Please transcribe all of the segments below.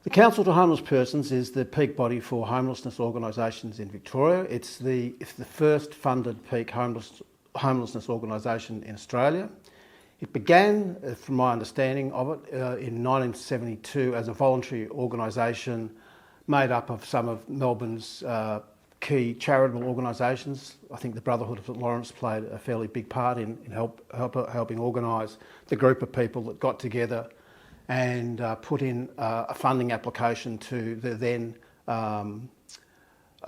The Council to Homeless Persons is the peak body for homelessness organisations in Victoria. It's the first funded peak homelessness organisation in Australia. It began, from my understanding of it, in 1972 as a voluntary organisation made up of some of Melbourne's key charitable organisations. I think the Brotherhood of St Lawrence played a fairly big part in helping organise the group of people that got together and put in a funding application to the then,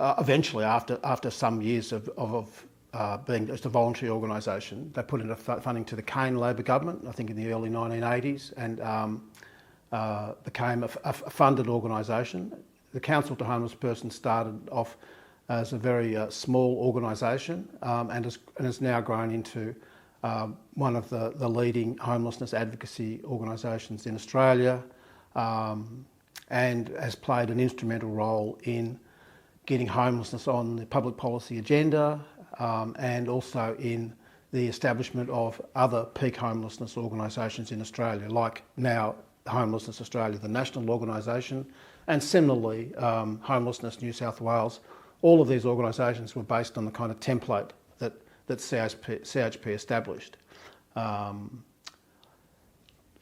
eventually after some years of being just a voluntary organisation, they put in funding to the Kane Labor government, I think in the early 1980s, and became a funded organisation. The Council to Homeless Persons started off as a very small organisation and has now grown into one of the leading homelessness advocacy organisations in Australia, and has played an instrumental role in getting homelessness on the public policy agenda, and also in the establishment of other peak homelessness organisations in Australia, like now Homelessness Australia, the national organisation, and similarly Homelessness New South Wales. All of these organisations were based on the kind of template that CHP established.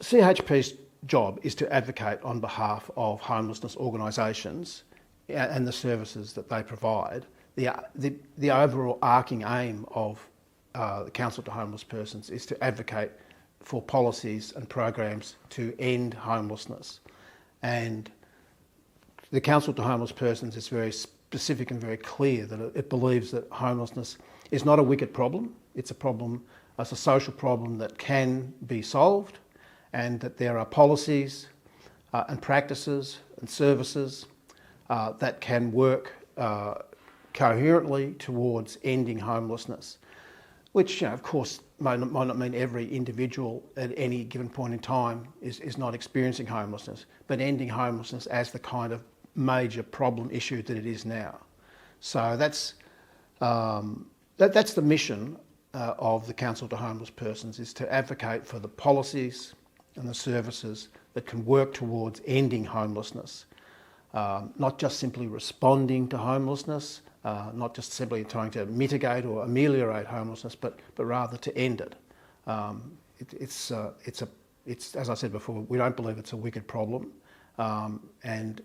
CHP's job is to advocate on behalf of homelessness organisations and the services that they provide. The overall arcing aim of the Council to Homeless Persons is to advocate for policies and programs to end homelessness. And the Council to Homeless Persons is very specific and very clear that it believes that homelessness is not a wicked problem. It's a problem, it's a social problem that can be solved, and that there are policies and practices and services that can work coherently towards ending homelessness, which, of course, might not mean every individual at any given point in time is not experiencing homelessness, but ending homelessness as the kind of major problem issue that it is now. So that's the mission of the Council to Homeless Persons, is to advocate for the policies and the services that can work towards ending homelessness, not just simply responding to homelessness, not just simply trying to mitigate or ameliorate homelessness, but rather to end it. It's as I said before, we don't believe it's a wicked problem, and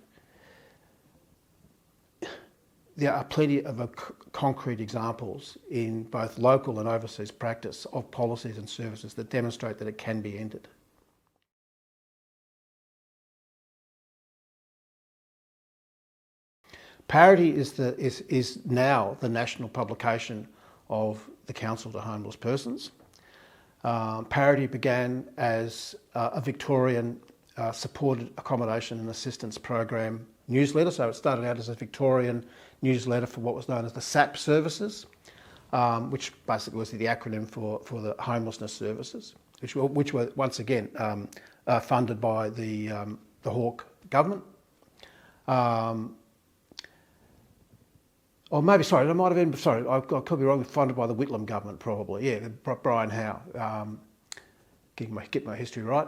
there are plenty of concrete examples in both local and overseas practice of policies and services that demonstrate that it can be ended. Parity is now the national publication of the Council to Homeless Persons. Parity began as a Victorian supported accommodation and assistance program newsletter. So it started out as a Victorian newsletter for what was known as the SAP services, which basically was the acronym for the homelessness services, which were once again funded by the Hawke government. Or maybe, sorry, I might have been, sorry, I could be wrong, funded by the Whitlam government probably, yeah, Brian Howe, get my history right.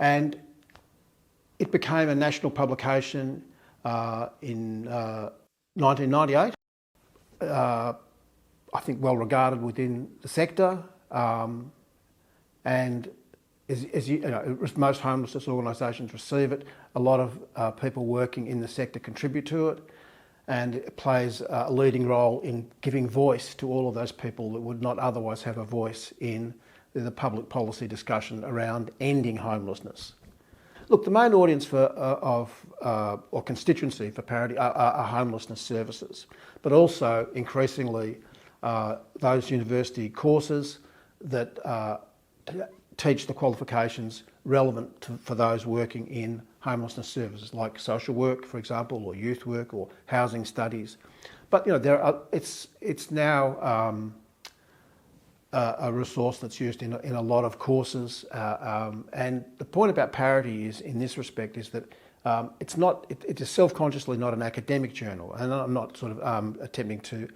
And it became a national publication in 1998, I think well regarded within the sector, and as you know, most homelessness organisations receive it. A lot of people working in the sector contribute to it, and it plays a leading role in giving voice to all of those people that would not otherwise have a voice in the public policy discussion around ending homelessness. Look, the main audience or constituency for Parity are homelessness services, but also increasingly those university courses that teach the qualifications relevant for those working in homelessness services, like social work, for example, or youth work, or housing studies. But you know, it's now a resource that's used in a lot of courses. And the point about Parity is, in this respect, is that it is self-consciously not an academic journal, and I'm not sort of attempting to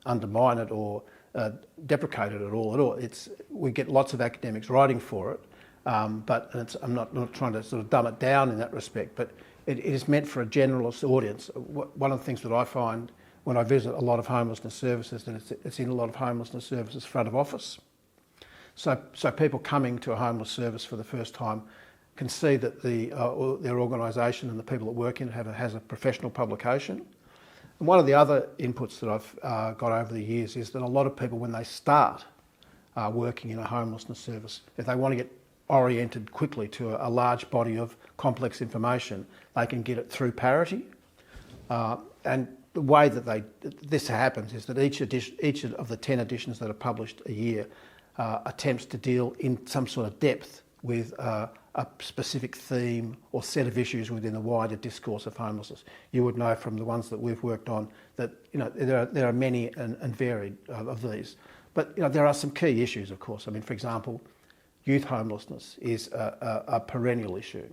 undermine it or deprecate it at all. We get lots of academics writing for it, but I'm not trying to sort of dumb it down in that respect, but it is meant for a generalist audience. One of the things that I find when I visit a lot of homelessness services, that it's in a lot of homelessness services front of office. So people coming to a homeless service for the first time can see that their organisation and the people that work in it has a professional publication. And one of the other inputs that I've got over the years is that a lot of people, when they start working in a homelessness service, if they want to get oriented quickly to a large body of complex information, they can get it through Parity. And the way that this happens is that each of the 10 editions that are published a year attempts to deal in some sort of depth with a specific theme or set of issues within the wider discourse of homelessness. You would know from the ones that we've worked on that there are many and varied of these. But there are some key issues, of course. I mean, for example, youth homelessness is a perennial issue.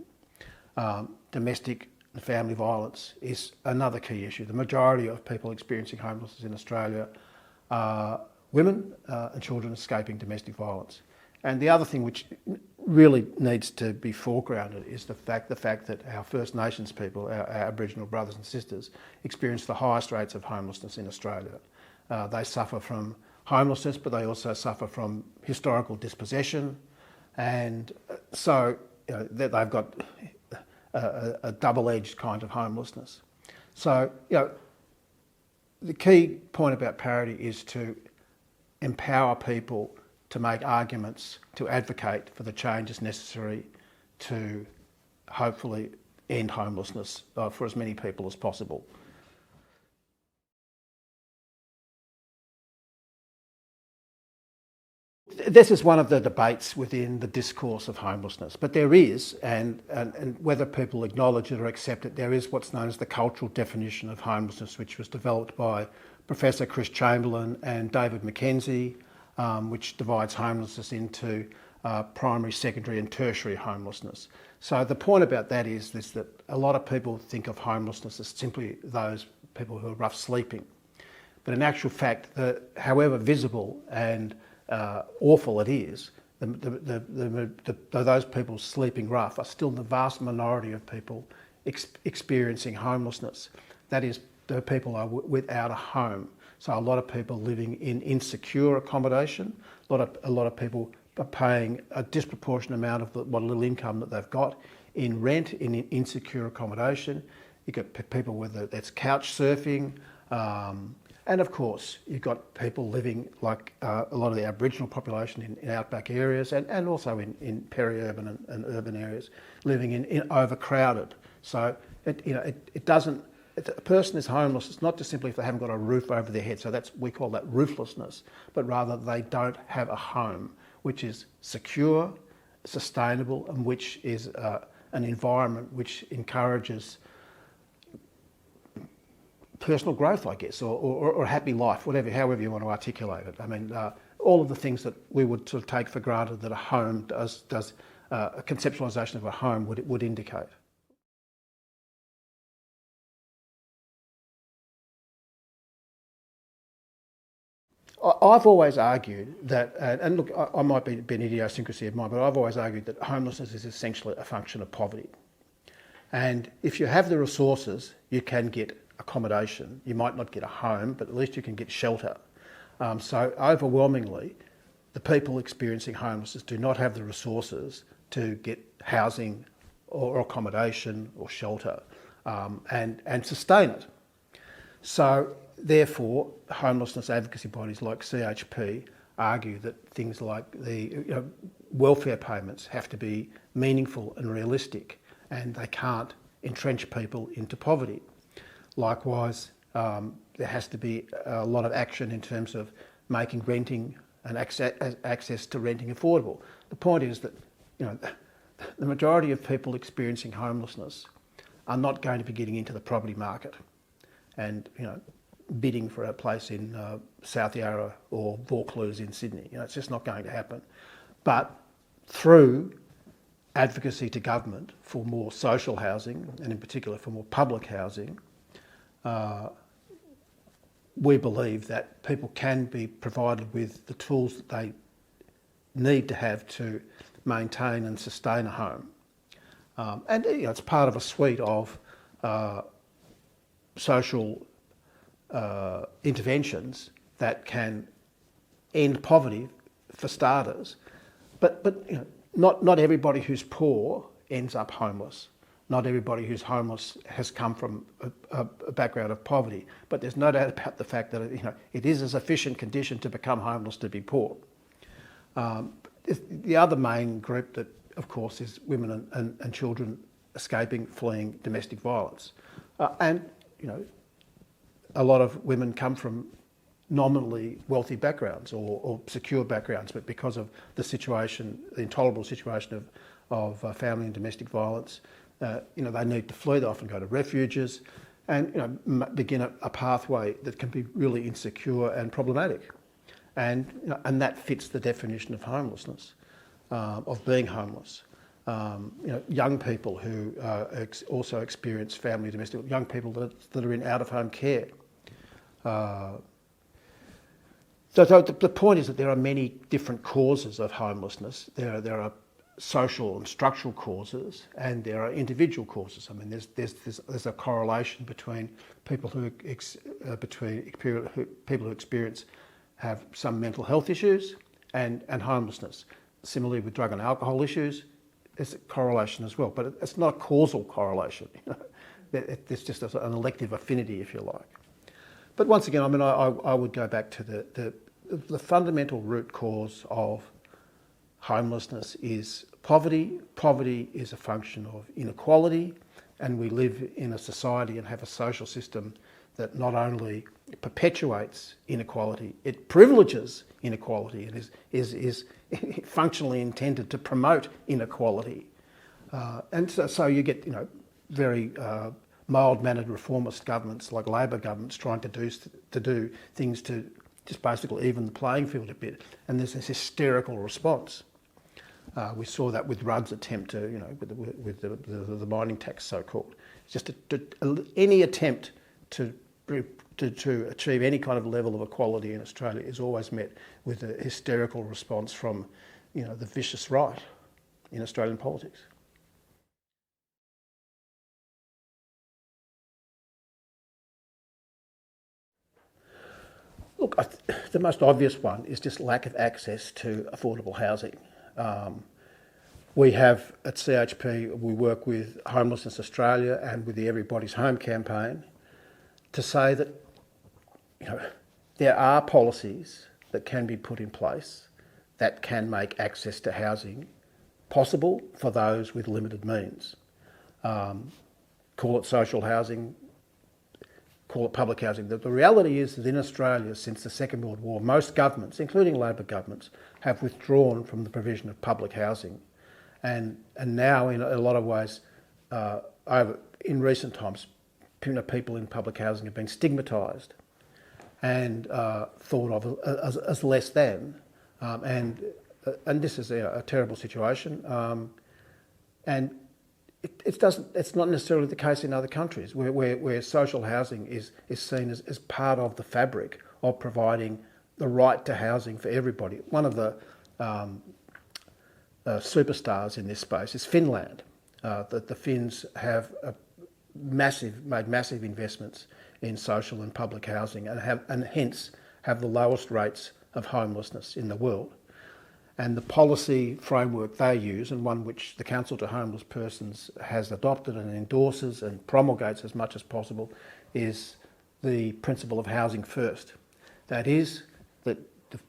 Domestic and family violence is another key issue. The majority of people experiencing homelessness in Australia are women and children escaping domestic violence. And the other thing which really needs to be foregrounded is the fact that our First Nations people, our Aboriginal brothers and sisters, experience the highest rates of homelessness in Australia. They suffer from homelessness, but they also suffer from historical dispossession, and so they've got a double-edged kind of homelessness. So the key point about Parity is to empower people to make arguments, to advocate for the changes necessary to hopefully end homelessness for as many people as possible. This is one of the debates within the discourse of homelessness, but there is, and whether people acknowledge it or accept it, there is what's known as the cultural definition of homelessness, which was developed by Professor Chris Chamberlain and David McKenzie, which divides homelessness into primary, secondary and tertiary homelessness. So the point about that is that a lot of people think of homelessness as simply those people who are rough sleeping. But in actual fact, however visible and awful it is, those people sleeping rough are still the vast minority of people experiencing homelessness. That is, the people are without a home. So a lot of people living in insecure accommodation, a lot of people are paying a disproportionate amount of what little income that they've got in rent, in insecure accommodation. You've got people that's couch surfing, and of course you've got people living like a lot of the Aboriginal population in outback areas and also in peri-urban and urban areas, living in overcrowded. So it doesn't. If a person is homeless, it's not just simply if they haven't got a roof over their head, so we call that rooflessness, but rather they don't have a home, which is secure, sustainable, and which is an environment which encourages personal growth, I guess, or a happy life, however you want to articulate it. I mean, all of the things that we would sort of take for granted that a home does a conceptualisation of a home would indicate. I've always argued that, and look, I might be an idiosyncrasy of mine, but I've always argued that homelessness is essentially a function of poverty. And if you have the resources, you can get accommodation. You might not get a home, but at least you can get shelter. So overwhelmingly, the people experiencing homelessness do not have the resources to get housing or accommodation or shelter and sustain it. So therefore, homelessness advocacy bodies like CHP argue that things like the welfare payments have to be meaningful and realistic, and they can't entrench people into poverty. Likewise, there has to be a lot of action in terms of making renting and access to renting affordable. The point is that the majority of people experiencing homelessness are not going to be getting into the property market and bidding for a place in South Yarra or Vaucluse in Sydney. It's just not going to happen. But through advocacy to government for more social housing, and in particular for more public housing, we believe that people can be provided with the tools that they need to have to maintain and sustain a home. And it's part of a suite of social interventions that can end poverty for starters, but not everybody who's poor ends up homeless. Not everybody who's homeless has come from a background of poverty, but there's no doubt about the fact that it is a sufficient condition to become homeless to be poor. The other main group that, of course, is women and children escaping, fleeing domestic violence, and a lot of women come from nominally wealthy backgrounds or secure backgrounds, but because of the situation, the intolerable situation of family and domestic violence, they need to flee. They often go to refuges, and begin a pathway that can be really insecure and problematic, and that fits the definition of homelessness, of being homeless. Young people who also experience family domestic, young people that are in out-of-home care. So the point is that there are many different causes of homelessness. There are social and structural causes, and there are individual causes. I mean, there's a correlation between people who have some mental health issues and homelessness. Similarly, with drug and alcohol issues, there's a correlation as well, but it's not a causal correlation. It's just an elective affinity, if you like. But once again, I mean, I would go back to the fundamental root cause of homelessness is poverty. Poverty is a function of inequality, and we live in a society and have a social system that not only perpetuates inequality, it privileges inequality and is functionally intended to promote inequality. And so you get very mild-mannered reformist governments like Labor governments trying to do things to just basically even the playing field a bit, and there's this hysterical response. We saw that with Rudd's attempt to, with the mining tax, so-called. It's just any attempt to achieve any kind of level of equality in Australia is always met with a hysterical response from, the vicious right in Australian politics. Look, the most obvious one is just lack of access to affordable housing. We have at CHP, we work with Homelessness Australia and with the Everybody's Home campaign to say that there are policies that can be put in place that can make access to housing possible for those with limited means. Call it social housing, call it public housing. The reality is that in Australia, since the Second World War, most governments, including Labor governments, have withdrawn from the provision of public housing. And now, in a lot of ways, in recent times, people in public housing have been stigmatised and thought of as less than. And this is a terrible situation. And it's not necessarily the case in other countries where social housing is seen as part of the fabric of providing the right to housing for everybody. One of the superstars in this space is Finland. The Finns have made massive investments in social and public housing and hence have the lowest rates of homelessness in the world. And the policy framework they use, and one which the Council to Homeless Persons has adopted and endorses and promulgates as much as possible, is the principle of housing first. That is, that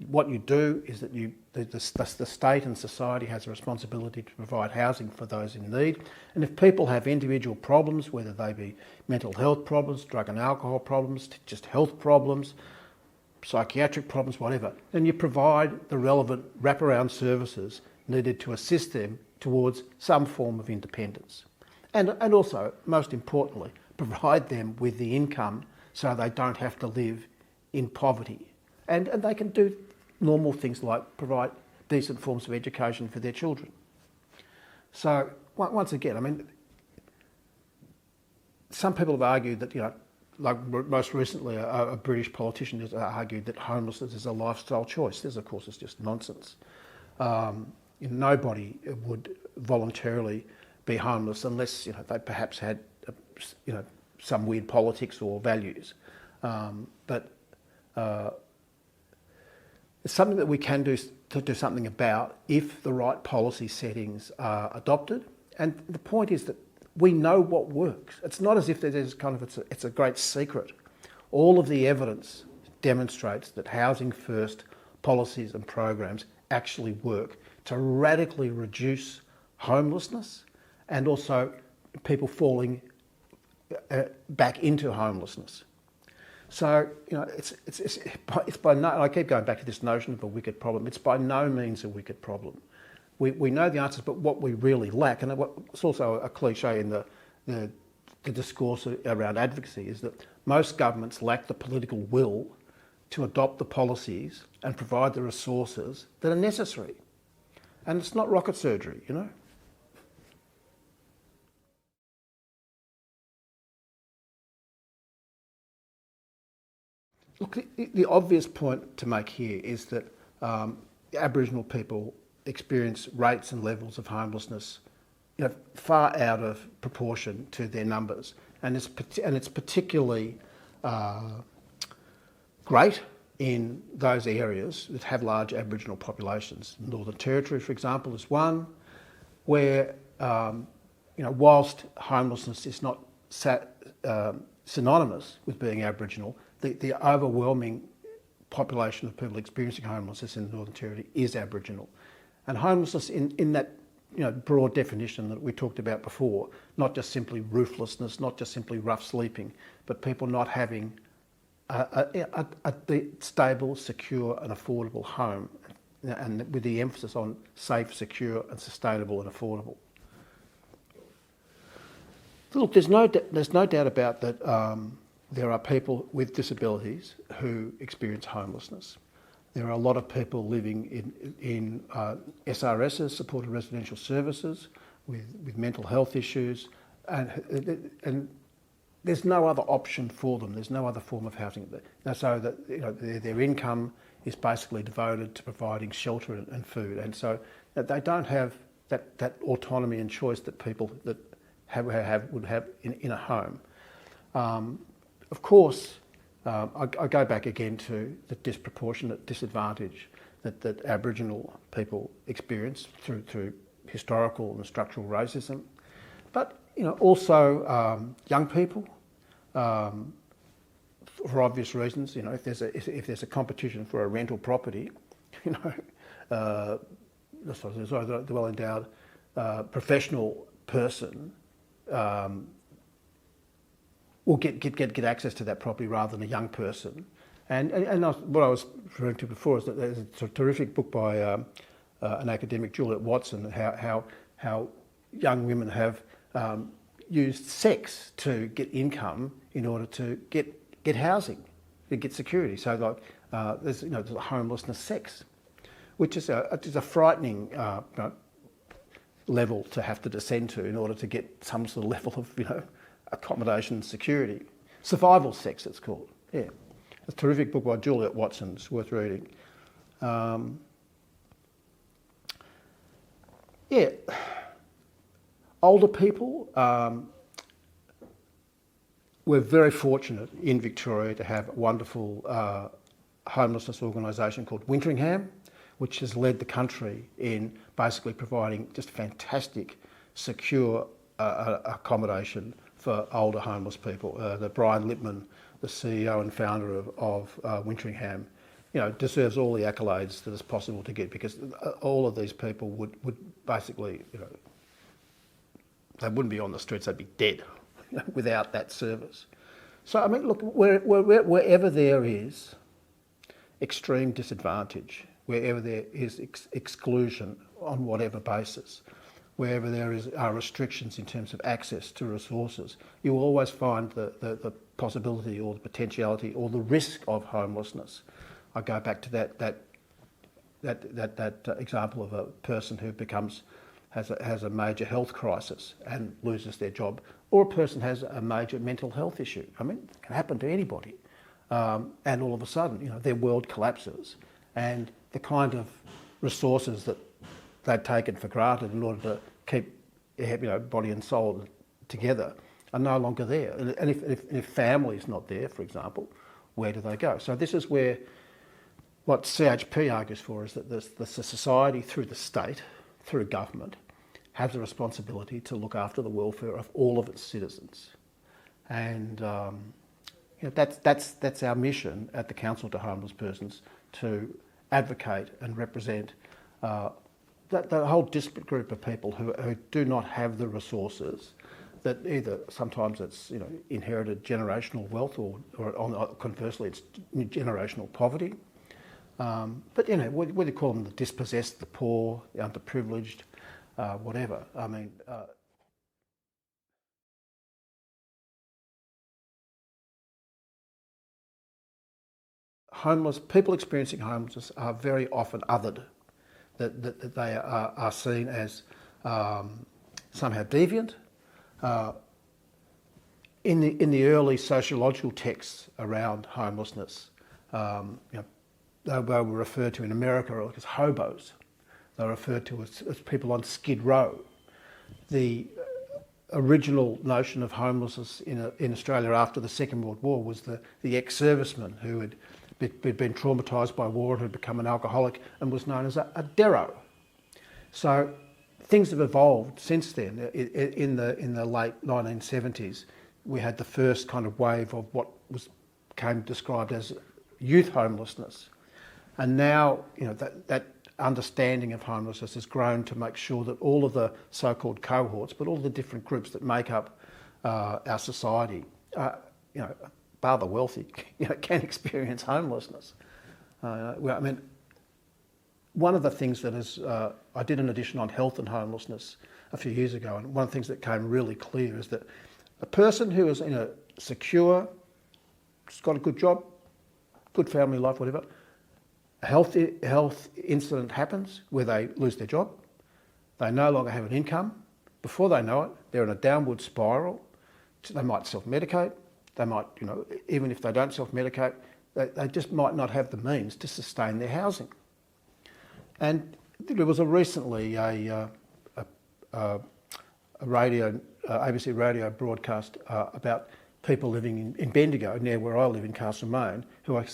what you do is that the state and society has a responsibility to provide housing for those in need. And if people have individual problems, whether they be mental health problems, drug and alcohol problems, just health problems, psychiatric problems, whatever, then you provide the relevant wraparound services needed to assist them towards some form of independence. And also, most importantly, provide them with the income so they don't have to live in poverty. And they can do normal things like provide decent forms of education for their children. So, once again, I mean, some people have argued that, like most recently, a British politician has argued that homelessness is a lifestyle choice. This, of course, is just nonsense. nobody would voluntarily be homeless unless they perhaps had some weird politics or values. But it's something that we can do something about if the right policy settings are adopted. And the point is that we know what works. It's not as if there's it's a great secret. All of the evidence demonstrates that housing first policies and programs actually work to radically reduce homelessness and also people falling back into homelessness. So it's by no. I keep going back to this notion of a wicked problem. It's by no means a wicked problem. We know the answers, but what we really lack, and it's also a cliche in the discourse around advocacy, is that most governments lack the political will to adopt the policies and provide the resources that are necessary. And it's not rocket surgery, Look, the obvious point to make here is that Aboriginal people experience rates and levels of homelessness far out of proportion to their numbers. And it's particularly great in those areas that have large Aboriginal populations. The Northern Territory, for example, is one where, whilst homelessness is not synonymous with being Aboriginal, the overwhelming population of people experiencing homelessness in the Northern Territory is Aboriginal. And homelessness in that broad definition that we talked about before, not just simply rooflessness, not just simply rough sleeping, but people not having a stable, secure and affordable home, and with the emphasis on safe, secure and sustainable and affordable. Look, there's no doubt about that. There are people with disabilities who experience homelessness. There are a lot of people living in SRSs, supported residential services, with mental health issues, and there's no other option for them. There's no other form of housing. So that their income is basically devoted to providing shelter and food, and so they don't have that autonomy and choice that people that would have in a home. Of course, I go back again to the disproportionate disadvantage that Aboriginal people experience through historical and structural racism, but also young people, for obvious reasons. If there's a competition for a rental property, the well-endowed professional person will get access to that property rather than a young person. And what I was referring to before is that there's a terrific book by an academic, Juliet Watson, how young women have used sex to get income in order to get housing, to get security. So there's homelessness sex, which is a frightening level to have to descend to in order to get some sort of level of accommodation and security. Survival sex, it's called. Yeah, a terrific book by Juliet Watson. It's worth reading. Older people. We're very fortunate in Victoria to have a wonderful homelessness organisation called Winteringham, which has led the country in basically providing just fantastic, secure accommodation for older homeless people. The Brian Lipman, the CEO and founder of Winteringham, deserves all the accolades that is possible to get, because all of these people would basically, they wouldn't be on the streets, they'd be dead without that service. So, I mean, look, wherever there is extreme disadvantage, wherever there is exclusion on whatever basis, wherever there are restrictions in terms of access to resources, you will always find the possibility or the potentiality or the risk of homelessness. I go back to that example of a person who has a major health crisis and loses their job, or a person has a major mental health issue. I mean, it can happen to anybody. And all of a sudden, their world collapses, and the kind of resources that they'd taken for granted in order to keep body and soul together are no longer there. And if family's not there, for example, where do they go? So this is where what CHP argues for is that the society, through the state, through government, has a responsibility to look after the welfare of all of its citizens. And that's our mission at the Council to Homeless Persons, to advocate and represent that whole disparate group of people who do not have the resources, that either sometimes it's inherited generational wealth or conversely it's generational poverty. But whether you call them the dispossessed, the poor, the underprivileged, whatever. I mean, people experiencing homelessness are very often othered. That they are seen as somehow deviant. In the early sociological texts around homelessness, they were referred to in America as hobos. They were referred to as people on Skid Row. The original notion of homelessness in Australia after the Second World War was the ex-serviceman who had been traumatised by war and had become an alcoholic and was known as a dero. So things have evolved since then. In the late 1970s, we had the first kind of wave of what became described as youth homelessness. And now, that understanding of homelessness has grown to make sure that all of the so-called cohorts, but all the different groups that make up our society, bar the wealthy, can experience homelessness. One of the things that is, I did an edition on health and homelessness a few years ago, and one of the things that came really clear is that a person who is in a secure, has got a good job, good family life, whatever, a health incident happens where they lose their job, they no longer have an income. Before they know it, they're in a downward spiral. They might self-medicate. They might, even if they don't self-medicate, they just might not have the means to sustain their housing. And there was recently a ABC radio broadcast about people living in Bendigo, near where I live in Castlemoan, who are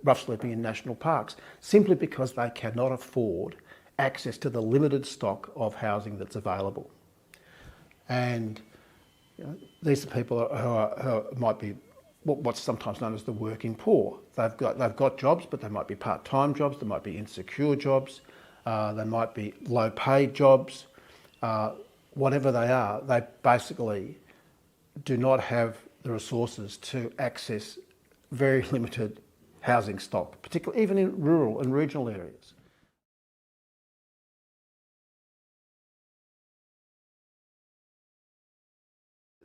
rough sleeping in national parks, simply because they cannot afford access to the limited stock of housing that's available. And these are people who might be what's sometimes known as the working poor. They've got jobs, but they might be part-time jobs, they might be insecure jobs, they might be low-paid jobs. Whatever they are, they basically do not have the resources to access very limited housing stock, particularly even in rural and regional areas.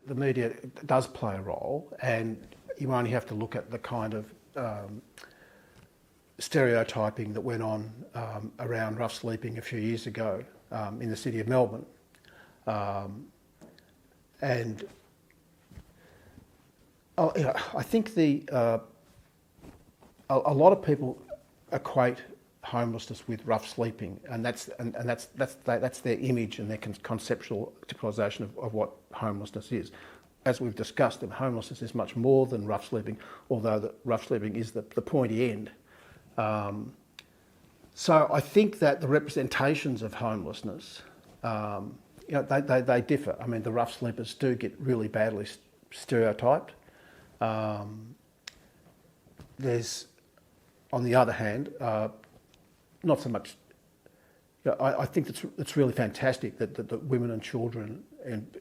The media does play a role, and you only have to look at the kind of stereotyping that went on around rough sleeping a few years ago in the city of Melbourne. And I think a lot of people equate homelessness with rough sleeping, and that's their image and their conceptualisation of what homelessness is. As we've discussed, homelessness is much more than rough sleeping, although the rough sleeping is the pointy end. So I think that the representations of homelessness, they differ. I mean, the rough sleepers do get really badly stereotyped. There's, on the other hand, not so much. I think it's really fantastic that women and children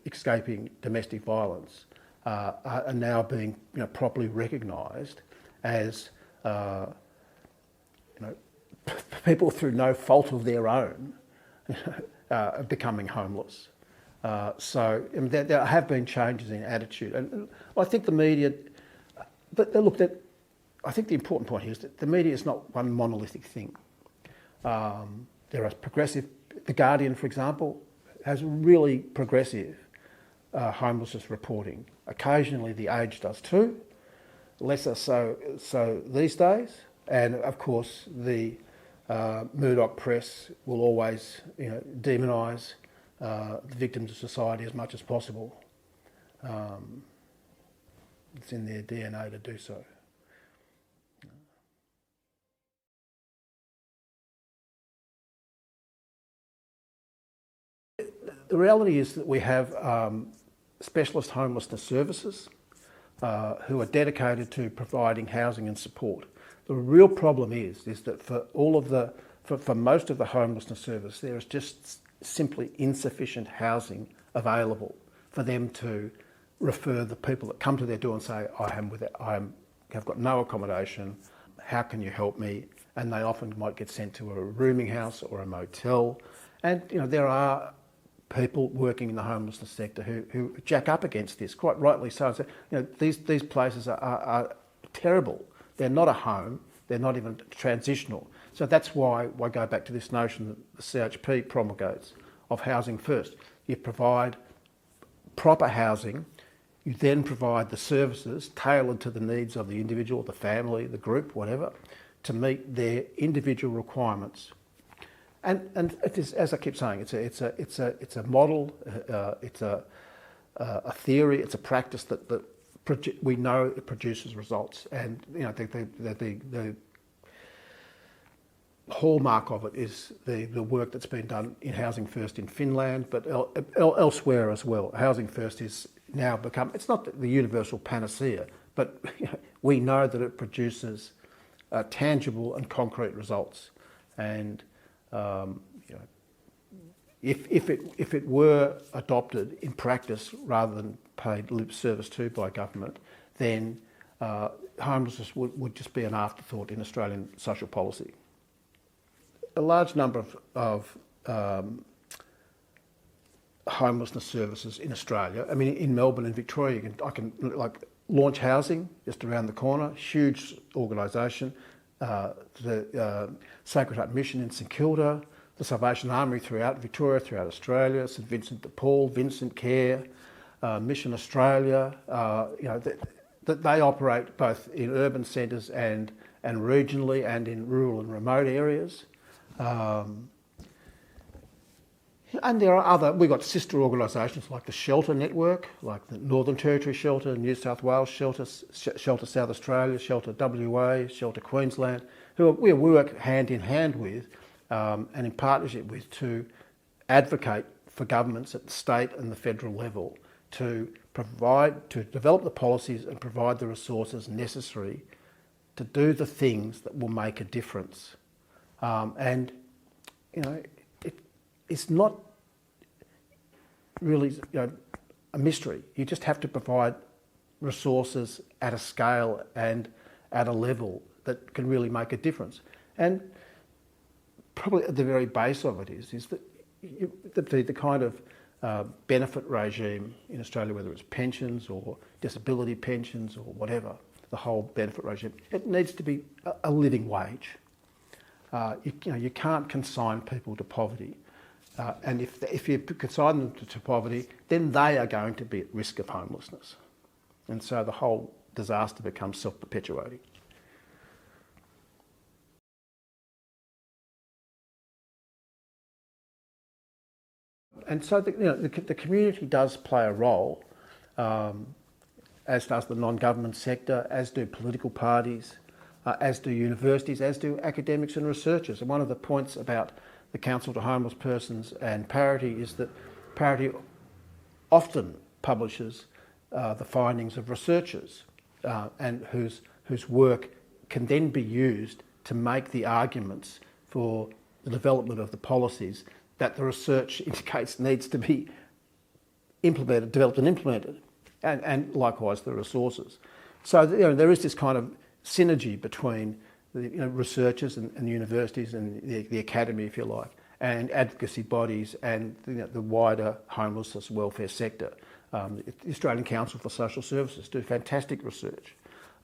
escaping domestic violence are now being properly recognised as people through no fault of their own becoming homeless. So there have been changes in attitude, and I think the media. But look, I think the important point here is that the media is not one monolithic thing. There are progressive. The Guardian, for example, has really progressive homelessness reporting. Occasionally, The Age does too. Lesser so these days, and of course the Murdoch press will always, demonise the victims of society as much as possible. It's in their DNA to do so. The reality is that we have specialist homelessness services who are dedicated to providing housing and support. The real problem is that for most of the homelessness service, there is just simply insufficient housing available for them to refer the people that come to their door and say, I've got no accommodation, how can you help me? And they often might get sent to a rooming house or a motel. And there are people working in the homelessness sector who jack up against this, quite rightly so. So these places are terrible. They're not a home, they're not even transitional. So that's why I go back to this notion that the CHP promulgates of housing first. You provide proper housing, you then provide the services tailored to the needs of the individual, the family, the group, whatever, to meet their individual requirements. And it is, as I keep saying, it's a model, it's a theory, it's a practice that we know it produces results. And the hallmark of it is the work that's been done in Housing First in Finland, but elsewhere as well. Housing First is now become, it's not the universal panacea, but we know that it produces tangible and concrete results. And if it were adopted in practice rather than paid lip service to by government, then homelessness would just be an afterthought in Australian social policy. A large number of homelessness services in Australia. I mean, in Melbourne and Victoria, I can Launch Housing just around the corner, huge organisation. The Sacred Heart Mission in St Kilda, the Salvation Army throughout Victoria, throughout Australia, St Vincent de Paul, Vincent Care, Mission Australia. That they operate both in urban centres and regionally, and in rural and remote areas. And there are we've got sister organisations like the Shelter Network, like the Northern Territory Shelter, New South Wales Shelter, Shelter South Australia, Shelter WA, Shelter Queensland, who we work hand in hand with and in partnership with to advocate for governments at the state and the federal level to develop the policies and provide the resources necessary to do the things that will make a difference. It's not really a mystery. You just have to provide resources at a scale and at a level that can really make a difference. And probably at the very base of it is that the kind of benefit regime in Australia, whether it's pensions or disability pensions or whatever, the whole benefit regime, it needs to be a living wage. You can't consign people to poverty. And if you consign them to poverty, then they are going to be at risk of homelessness. And so the whole disaster becomes self-perpetuating. And so the community does play a role, as does the non-government sector, as do political parties, as do universities, as do academics and researchers. And one of the points about the Council to Homeless Persons and Parity is that Parity often publishes the findings of researchers and whose work can then be used to make the arguments for the development of the policies that the research indicates needs to be implemented, developed and implemented, and likewise the resources. So there is this kind of synergy between the researchers and universities and the academy, if you like, and advocacy bodies and the wider homelessness welfare sector. The Australian Council for Social Services do fantastic research,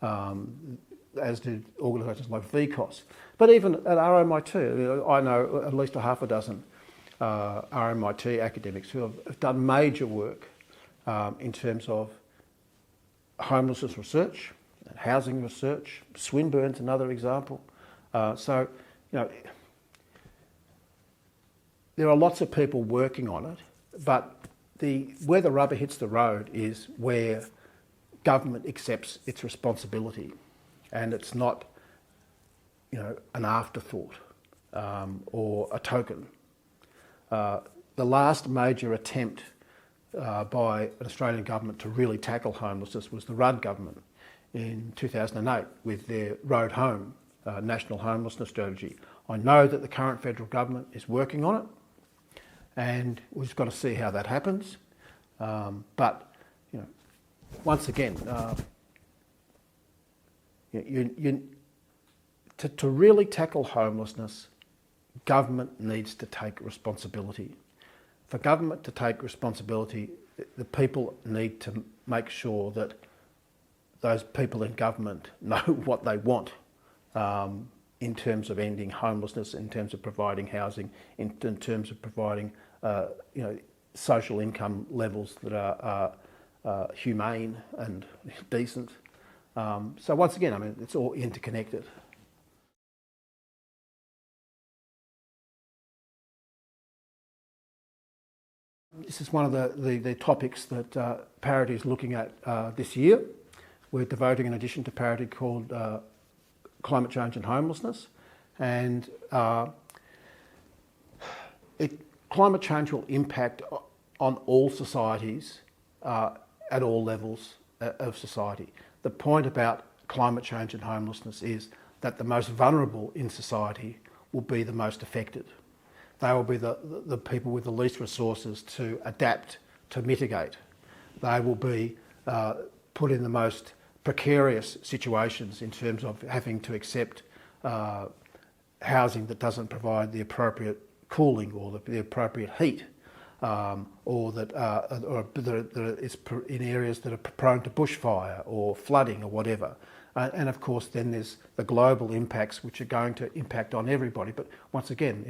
as do organisations like VCOS. But even at RMIT, I know at least a half a dozen RMIT academics who have done major work in terms of homelessness research, housing research. Swinburne's another example. So there are lots of people working on it, but where the rubber hits the road is where government accepts its responsibility, and it's not, an afterthought or a token. The last major attempt by an Australian government to really tackle homelessness was the Rudd government in 2008 with their Road Home National Homelessness Strategy. I know that the current federal government is working on it, and we've just got to see how that happens. But once again, to really tackle homelessness, government needs to take responsibility. For government to take responsibility, the people need to make sure that those people in government know what they want in terms of ending homelessness, in terms of providing housing, in terms of providing social income levels that are humane and decent. So once again, it's all interconnected. This is one of the topics that Parity is looking at this year. We're devoting an edition to Parity called Climate Change and Homelessness. And climate change will impact on all societies at all levels of society. The point about climate change and homelessness is that the most vulnerable in society will be the most affected. They will be the people with the least resources to adapt, to mitigate. They will be put in the most precarious situations in terms of having to accept housing that doesn't provide the appropriate cooling or the appropriate heat, or that is in areas that are prone to bushfire or flooding or whatever. And of course, then there's the global impacts, which are going to impact on everybody. But once again,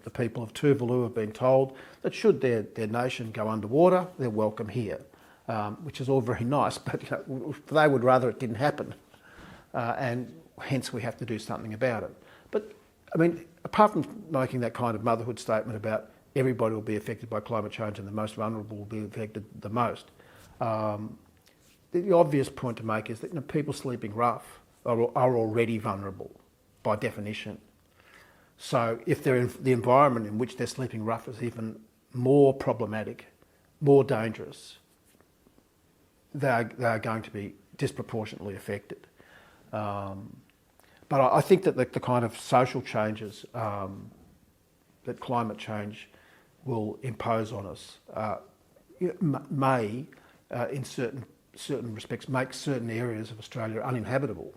the people of Tuvalu have been told that should their nation go underwater, they're welcome here, which is all very nice, but they would rather it didn't happen. And hence we have to do something about it. But apart from making that kind of motherhood statement about everybody will be affected by climate change and the most vulnerable will be affected the most, the obvious point to make is that people sleeping rough are already vulnerable by definition. So if they're in the environment in which they're sleeping rough is even more problematic, more dangerous, they are going to be disproportionately affected. But I think that the kind of social changes that climate change will impose on us may, in certain respects, make certain areas of Australia uninhabitable,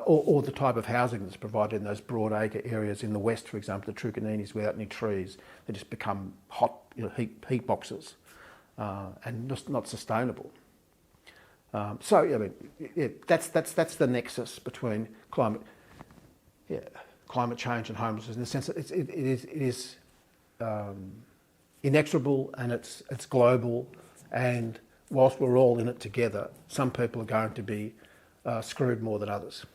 or the type of housing that's provided in those broad acre areas in the west, for example, the Trucaninis without any trees, they just become hot heat boxes and just not sustainable. That's the nexus between climate change and homelessness, in the sense that it is inexorable and it's global, and whilst we're all in it together, some people are going to be screwed more than others.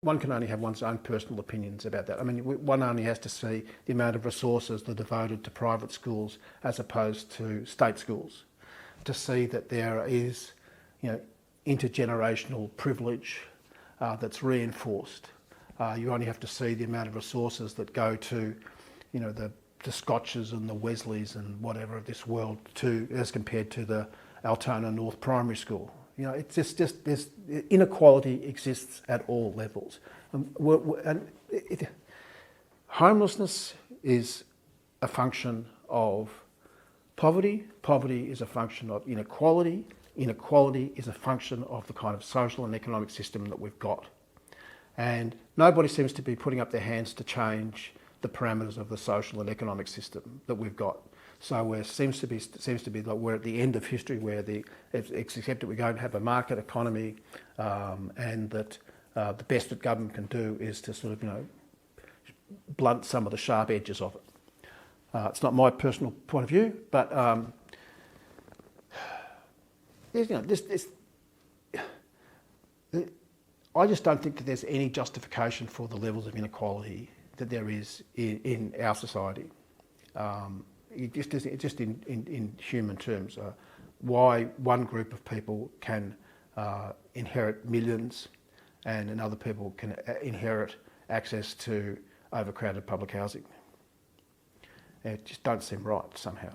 One can only have one's own personal opinions about that. One only has to see the amount of resources that are devoted to private schools as opposed to state schools to see that there is, intergenerational privilege that's reinforced. You only have to see the amount of resources that go to, the Scotches and the Wesleys and whatever of this world as compared to the Altona North Primary School. It's just there's inequality exists at all levels. Homelessness is a function of poverty. Poverty is a function of inequality. Inequality is a function of the kind of social and economic system that we've got. And nobody seems to be putting up their hands to change the parameters of the social and economic system that we've got. So it seems to be like we're at the end of history, where it's accepted we're going to have a market economy, and that the best that government can do is to sort of blunt some of the sharp edges of it. It's not my personal point of view, but I just don't think that there's any justification for the levels of inequality that there is in our society. Just in human terms, why one group of people can inherit millions and another people can inherit access to overcrowded public housing. It just don't seem right somehow.